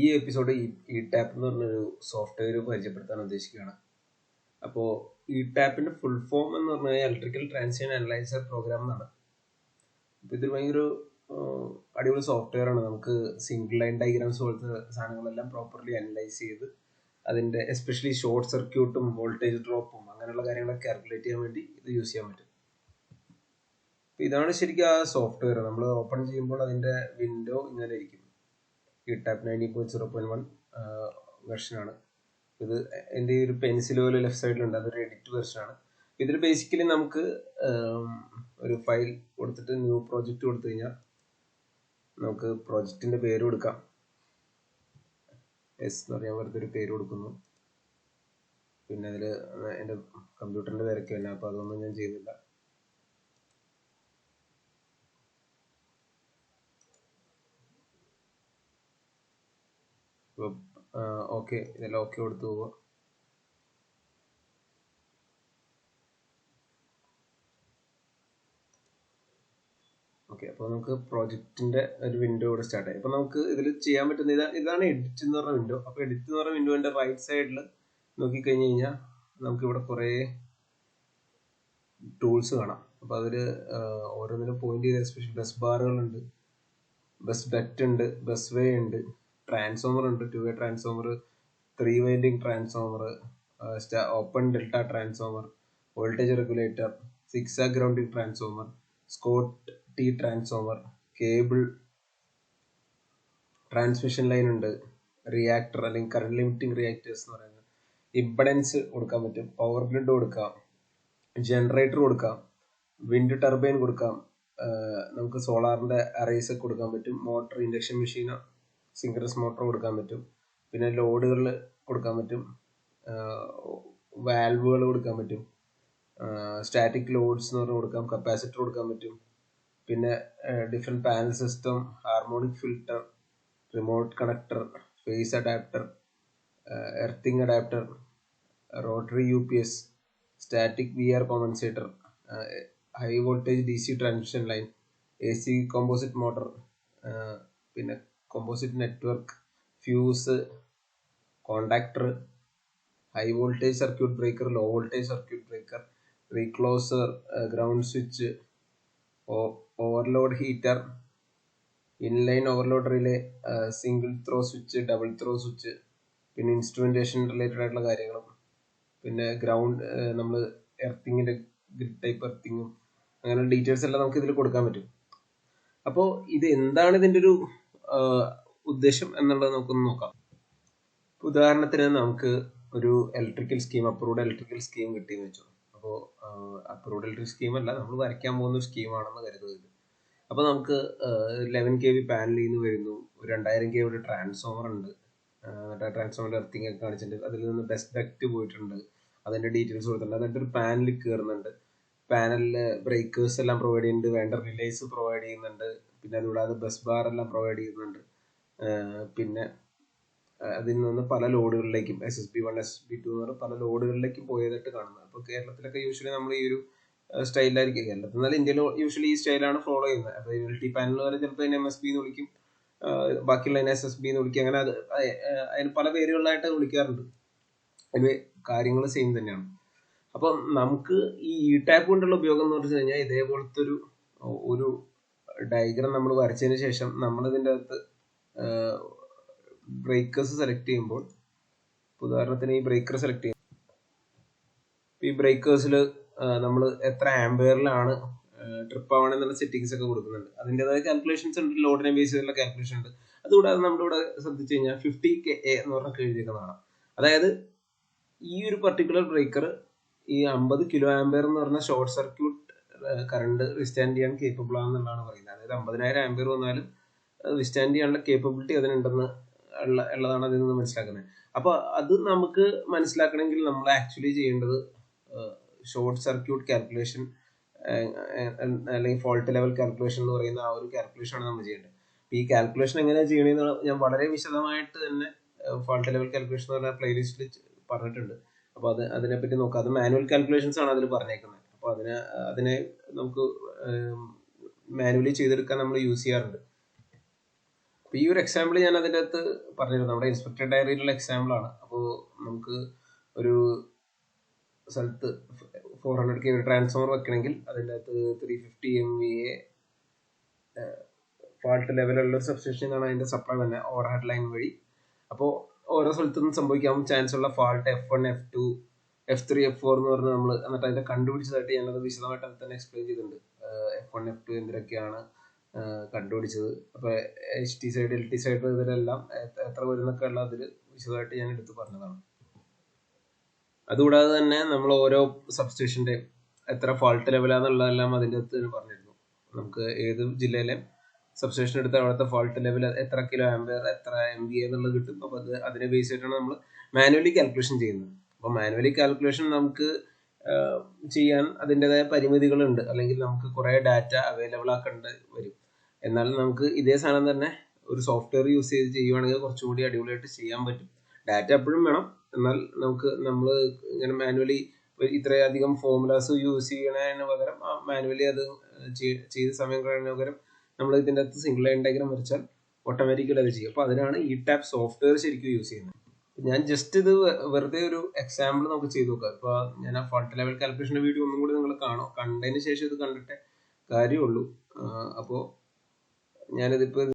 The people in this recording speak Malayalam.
ഈ എപ്പിസോഡ് ഇ ടാപ്പ് എന്ന് പറഞ്ഞൊരു സോഫ്റ്റ്വെയർ പരിചയപ്പെടുത്താൻ ഉദ്ദേശിക്കുകയാണ്. അപ്പോൾ ഇ ടാപ്പിന്റെ ഫുൾ ഫോം എന്ന് പറഞ്ഞാൽ ഇലക്ട്രിക്കൽ ട്രാൻസിഷൻ അനലൈസർ പ്രോഗ്രാം എന്നാണ്. അപ്പോൾ ഇത് ഭയങ്കര അടിപൊളി സോഫ്റ്റ്വെയർ ആണ്. നമുക്ക് സിംഗിൾ ലൈൻ ഡയഗ്രാംസ് പോലത്തെ സാധനങ്ങളെല്ലാം പ്രോപ്പർലി അനലൈസ് ചെയ്ത് അതിന്റെ എസ്പെഷ്യലി ഷോർട്ട് സർക്യൂട്ടും വോൾട്ടേജ് ഡ്രോപ്പും അങ്ങനെയുള്ള കാര്യങ്ങളൊക്കെ കാൽക്കുലേറ്റ് ചെയ്യാൻ വേണ്ടി ഇത് യൂസ് ചെയ്യാൻ പറ്റും. ഇതാണ് ശരിക്കും ആ സോഫ്റ്റ്വെയർ. നമ്മൾ ഓപ്പൺ ചെയ്യുമ്പോൾ അതിന്റെ വിൻഡോ ഇങ്ങനെ ഇരിക്കും. ഇ ടാപ്പ് 19.0.1 വെർഷനാണ് ഇത്. എൻ്റെ ഒരു പെൻസിൽ പോലെ ലെഫ്റ്റ് സൈഡിലുണ്ട്, അതൊരു എഡിറ്റ് വെർഷനാണ്. ഇതിൽ ബേസിക്കലി നമുക്ക് ഒരു ഫയൽ കൊടുത്തിട്ട് ന്യൂ പ്രോജക്റ്റ് കൊടുത്തു കഴിഞ്ഞാൽ നമുക്ക് പ്രോജക്റ്റിന്റെ പേര് കൊടുക്കാം. എസ് എന്ന് പറയാൻ വെറുതെ ഒരു പേര് കൊടുക്കുന്നു. പിന്നെ അതിൽ എൻ്റെ കമ്പ്യൂട്ടറിന്റെ പേരൊക്കെ തന്നെ, അപ്പോൾ അതൊന്നും ഞാൻ ചെയ്യുന്നില്ല. ഓക്കെ, ഇതെല്ലാം ഓക്കെ കൊടുത്തു പോവുക. ഓക്കെ, അപ്പോൾ നമുക്ക് പ്രോജക്റ്റിന്റെ ഒരു വിൻഡോ ഇവിടെ സ്റ്റാർട്ട് ആയി. അപ്പോൾ നമുക്ക് ഇതിൽ ചെയ്യാൻ പറ്റുന്ന ഇതാണ് എഡിറ്റ് എന്ന് പറഞ്ഞ വിൻഡോ. അപ്പോൾ എഡിറ്റ് എന്ന് പറഞ്ഞ വിൻഡോന്റെ റൈറ്റ് സൈഡിൽ നോക്കിക്കഴിഞ്ഞ് കഴിഞ്ഞാൽ നമുക്ക് ഇവിടെ കുറേ ടൂൾസ് കാണാം. അപ്പോൾ അതിൽ ഓരോന്നിനും പോയിന്റ് ചെയ്ത സ്പെഷ്യൽ ബസ് ബാറുകളുണ്ട്, ബസ് ഡക്റ്റ് ഉണ്ട്, ബസ് വേ ഉണ്ട്, ട്രാൻസ്ഫോമർ ഉണ്ട്, 2 way transformer, 3 winding transformer, open delta transformer, voltage regulator, 6 grounding transformer, Scott T transformer, cable, transmission line ഉണ്ട്, റിയാക്ടർ അല്ലെങ്കിൽ കറണ്ട് ലിമിറ്റിംഗ് റിയാക്ടേഴ്സ് എന്ന് പറയുന്നത്, ഇംപെഡൻസ് കൊടുക്കാൻ പറ്റും, പവർ ഗ്രിഡ് കൊടുക്കാം, ജനറേറ്റർ കൊടുക്കാം, വിൻഡ് ടർബൈൻ കൊടുക്കാം, നമുക്ക് സോളാറിന്റെ അറേസ് ഒക്കെ കൊടുക്കാൻ പറ്റും, motor, induction machine, synchronous motor കൊടുക്കാൻ പറ്റും, പിന്നെ ലോഡുകളിൽ കൊടുക്കാൻ പറ്റും, വാൽവുകൾ കൊടുക്കാൻ പറ്റും, സ്റ്റാറ്റിക് ലോഡ്സ് എന്ന് പറഞ്ഞ് കൊടുക്കാം, കപ്പാസിറ്റർ കൊടുക്കാൻ പറ്റും, പിന്നെ different panel system, harmonic filter, remote connector, phase adapter, earthing adapter, rotary UPS, static VR compensator, high voltage DC transmission line, AC composite motor, പിന്നെ composite network, fuse, contactor, high voltage circuit breaker, low voltage circuit breaker, recloser, ground switch, overload heater, inline overload relay, single throw switch, double throw switch, പിന്നെ ഇൻസ്ട്രുമെന്റേഷൻ റിലേറ്റഡ് ആയിട്ടുള്ള കാര്യങ്ങളും, പിന്നെ ഗ്രൗണ്ട് നമ്മൾ എർത്തിങ്ങിന്റെ ഗ്രിഡ് ടൈപ്പ് എർത്തിങ്ങും അങ്ങനെ ഡീറ്റെയിൽസ് എല്ലാം നമുക്ക് ഇതിൽ കൊടുക്കാൻ പറ്റും. അപ്പോൾ ഇത് എന്താണ് ഇതിന്റെ ഒരു ഉദ്ദേശം എന്നുള്ളത് നമുക്കൊന്ന് നോക്കാം. ഉദാഹരണത്തിന് നമുക്ക് ഒരു electrical scheme, approved electrical scheme കിട്ടിയെന്ന് വെച്ചോ. അപ്പോൾ അപ്രൂവ്ഡ് ഇലക്ട്രിക് സ്കീം അല്ല, നമ്മൾ വരയ്ക്കാൻ പോകുന്ന ഒരു സ്കീമാണെന്ന് കരുതുന്നത്. അപ്പോൾ നമുക്ക് 11 kV പാനലിൽ നിന്ന് വരുന്നു, 2000 kV ട്രാൻസ്ഫോമർ ഉണ്ട്, എന്നിട്ട് ആ ട്രാൻസ്ഫോമറിൽ എർത്തിങ് ഒക്കെ കാണിച്ചിട്ടുണ്ട്, അതിൽ നിന്ന് ബസ് ഡക്റ്റ് പോയിട്ടുണ്ട്, അതിന്റെ ഡീറ്റെയിൽസ് കൊടുത്തിട്ടുണ്ട്, എന്നിട്ട് ഒരു പാനലിൽ കയറുന്നുണ്ട്, പാനലിൽ ബ്രേക്കേഴ്സ് എല്ലാം പ്രൊവൈഡ് ചെയ്യുന്നുണ്ട്, വേണ്ട റിലേസ് പ്രൊവൈഡ് ചെയ്യുന്നുണ്ട്, പിന്നെ അതുകൂടാതെ ബസ് ബാർ എല്ലാം പ്രൊവൈഡ് ചെയ്യുന്നുണ്ട്, പിന്നെ അതിൽ നിന്ന് പല ലോഡുകളിലേക്കും SSB1 SSB2 എന്ന് പറഞ്ഞ പല ലോഡുകളിലേക്കും പോയതായിട്ട് കാണുന്നത്. അപ്പോൾ കേരളത്തിലൊക്കെ യൂഷ്വലി നമ്മൾ ഈ ഒരു സ്റ്റൈലായിരിക്കും, കേരളത്തിൽ നിന്നാൽ ഇന്ത്യയിൽ യൂഷ്വലി ഈ സ്റ്റൈലാണ് ഫോളോ ചെയ്യുന്നത്. അപ്പോൾ LT പാനൽ വരെ ചിലപ്പോൾ അതിന് MSB എന്ന് വിളിക്കും, ബാക്കിയുള്ളതിനെ SSB എന്ന് വിളിക്കും, അങ്ങനെ അതിന് പല പേരുകളിലായിട്ട് വിളിക്കാറുണ്ട്. അതിന് കാര്യങ്ങൾ സെയിം തന്നെയാണ്. അപ്പം നമുക്ക് ഈ ടാപ്പ് കൊണ്ടുള്ള ഉപയോഗം എന്ന് പറഞ്ഞു കഴിഞ്ഞാൽ ഇതേപോലത്തെ ഒരു ഡയഗ്രാം നമ്മൾ വരച്ചതിന് ശേഷം നമ്മൾ ഇതിൻ്റെ അകത്ത് ബ്രേക്കേഴ്സ് സെലക്ട് ചെയ്യുമ്പോൾ, ഉദാഹരണത്തിന് ഈ ബ്രേക്കർ സെലക്ട് ചെയ്യും. ഈ ബ്രേക്കേഴ്സിൽ നമ്മൾ എത്ര ആംബിയറിലാണ് ട്രിപ്പ് ആവണമെന്നുള്ള സെറ്റിങ്സ് ഒക്കെ കൊടുക്കുന്നുണ്ട്. അതിൻ്റെതായ കാൽക്കുലേഷൻസ് ഉണ്ട്, ലോഡിനെ ബേസ് ചെയ്തുള്ള കാൽക്കുലേഷൻ ഉണ്ട്. അതുകൂടാതെ നമ്മളിവിടെ ശ്രദ്ധിച്ചു കഴിഞ്ഞാൽ 50 KA എന്ന് പറഞ്ഞൊക്കെ എഴുതിയിരിക്കുന്നതാണ്. അതായത് ഈ ഒരു പർട്ടിക്കുലർ ബ്രേക്കർ ഈ 50 kilo ആംബിയർ എന്ന് പറഞ്ഞ ഷോർട്ട് സർക്യൂട്ട് കറണ്ട് വിസ്റ്റാൻഡ് ചെയ്യാൻ കേപ്പബിൾ ആണെന്നുള്ളതാണ് പറയുന്നത്. അതായത് 50,000 ആംബിയർ വന്നാലും വിസ്റ്റാൻഡ് ചെയ്യാനുള്ള കേപ്പബിലിറ്റി അതിനുണ്ടെന്ന് ഉള്ളതാണ് അതിൽ നിന്ന് മനസ്സിലാക്കുന്നത്. അപ്പൊ അത് നമുക്ക് മനസ്സിലാക്കണമെങ്കിൽ നമ്മൾ ആക്ച്വലി ചെയ്യേണ്ടത് ഷോർട്ട് സർക്യൂട്ട് കാൽക്കുലേഷൻ അല്ലെങ്കിൽ ഫോൾട്ട് ലെവൽ കാൽക്കുലേഷൻ എന്ന് പറയുന്ന ആ ഒരു കാൽക്കുലേഷൻ ആണ് നമ്മൾ ചെയ്യേണ്ടത്. ഈ കാൽക്കുലേഷൻ എങ്ങനെയാണ് ചെയ്യണമെന്ന് ഞാൻ വളരെ വിശദമായിട്ട് തന്നെ ഫോൾട്ട് ലെവൽ കാൽക്കുലേഷൻ എന്ന് പറഞ്ഞ പ്ലേലിസ്റ്റിൽ പറഞ്ഞിട്ടുണ്ട്. അപ്പോൾ അതിനെപ്പറ്റി നോക്കാം. അത് മാനുവൽ കാൽക്കുലേഷൻസ് ആണ് അതിൽ പറഞ്ഞേക്കുന്നത്. അപ്പോൾ അതിനെ നമുക്ക് മാനുവലി ചെയ്തെടുക്കാൻ നമ്മൾ യൂസ് ചെയ്യാറുണ്ട്. അപ്പോൾ ഈ ഒരു എക്സാമ്പിൾ ഞാൻ അതിൻ്റെ അകത്ത് പറഞ്ഞിരുന്നു, നമ്മുടെ ഇൻസ്പെക്ടർ ഡയറിയിലുള്ള എക്സാമ്പിളാണ്. അപ്പോൾ നമുക്ക് ഒരു സ്ഥലത്ത് 400 kV ട്രാൻസ്ഫോമർ വെക്കണമെങ്കിൽ അതിൻ്റെ അകത്ത് 350 MVA ഫാൾട്ട് ലെവലുള്ള ഒരു സബ്സ്റ്റേഷനാണ് അതിൻ്റെ സപ്ലൈ തന്നെ ഓവർഹെഡ് ലൈൻ വഴി. അപ്പോൾ ഓരോ സ്ഥലത്തും സംഭവിക്കാൻ ചാൻസ് ഉള്ള fault F1, F2, F3, F4 എന്ന് പറഞ്ഞ് നമ്മൾ എന്നിട്ട് അതിൻ്റെ കണ്ടുപിടിച്ചതായിട്ട് ഞാനത് വിശദമായിട്ട് അത് തന്നെ എക്സ്പ്ലെയിൻ ചെയ്തിട്ടുണ്ട്. F1, F2 എന്തിനൊക്കെയാണ് കണ്ടുപിടിച്ചത്, അപ്പോൾ HT സൈഡ്, LT സൈഡ് ഇതിലെല്ലാം എത്ര വരുന്നൊക്കെ ഉള്ള അതിൽ വിശദമായിട്ട് ഞാൻ എടുത്ത് പറഞ്ഞതാണ്. അതുകൂടാതെ തന്നെ നമ്മൾ ഓരോ സബ്സ്റ്റേഷൻ്റെ എത്ര ഫാൾട്ട് ലെവലാണെന്നുള്ളതെല്ലാം അതിൻ്റെ അകത്ത് പറഞ്ഞിരുന്നു. നമുക്ക് ഏത് ജില്ലയിലെ സബ്സ്റ്റേഷൻ എടുത്ത് അവിടുത്തെ ഫാൾട്ട് ലെവൽ എത്ര കിലോ ആംബിയർ, എത്ര MVA എന്നുള്ളത് കിട്ടും. അപ്പോൾ അതിനെ ബേസ് ചെയ്തിട്ടാണ് നമ്മൾ മാനുവലി കാൽക്കുലേഷൻ ചെയ്യുന്നത്. അപ്പോൾ മാനുവലി കാൽക്കുലേഷൻ നമുക്ക് ചെയ്യാൻ അതിൻ്റെതായ പരിമിതികളുണ്ട്, അല്ലെങ്കിൽ നമുക്ക് കുറേ ഡാറ്റ അവൈലബിൾ ആക്കേണ്ടി വരും. എന്നാൽ നമുക്ക് ഇതേ സാധനം തന്നെ ഒരു സോഫ്റ്റ്വെയർ യൂസ് ചെയ്ത് ചെയ്യുവാണെങ്കിൽ കുറച്ചുകൂടി അടിപൊളിയായിട്ട് ചെയ്യാൻ പറ്റും. ഡാറ്റ എപ്പോഴും വേണം, എന്നാൽ നമ്മൾ ഇങ്ങനെ മാനുവലി ഇത്രയധികം ഫോർമുലാസ് യൂസ് ചെയ്യണതിന് പകരം മാനുവലി അത് ചെയ്ത സമയം കഴിയുന്നതിന് പകരം നമ്മൾ ഇതിൻ്റെ അകത്ത് സിംഗിൾ ലൈൻ ഡയഗ്രാം വരച്ചാൽ ഓട്ടോമാറ്റിക്കലി അത് ചെയ്യും. അപ്പോൾ അതിനാണ് ഈ ടാപ്പ് സോഫ്റ്റ്വെയർ ശരിക്കും യൂസ് ചെയ്യുന്നത്. ഞാൻ ജസ്റ്റ് ഇത് വെറുതെ ഒരു എക്സാമ്പിൾ നമുക്ക് ചെയ്ത് നോക്കാം. ഇപ്പോൾ ഞാൻ ആ ഫാൾട്ട് ലെവൽ കാൽക്കുലേഷൻ്റെ വീഡിയോ ഒന്നും കൂടി നിങ്ങൾ കണ്ടതിന് ശേഷം ഇത് കണ്ടിട്ടേ കാര്യമുള്ളൂ. അപ്പോൾ ഞാനിതിപ്പോൾ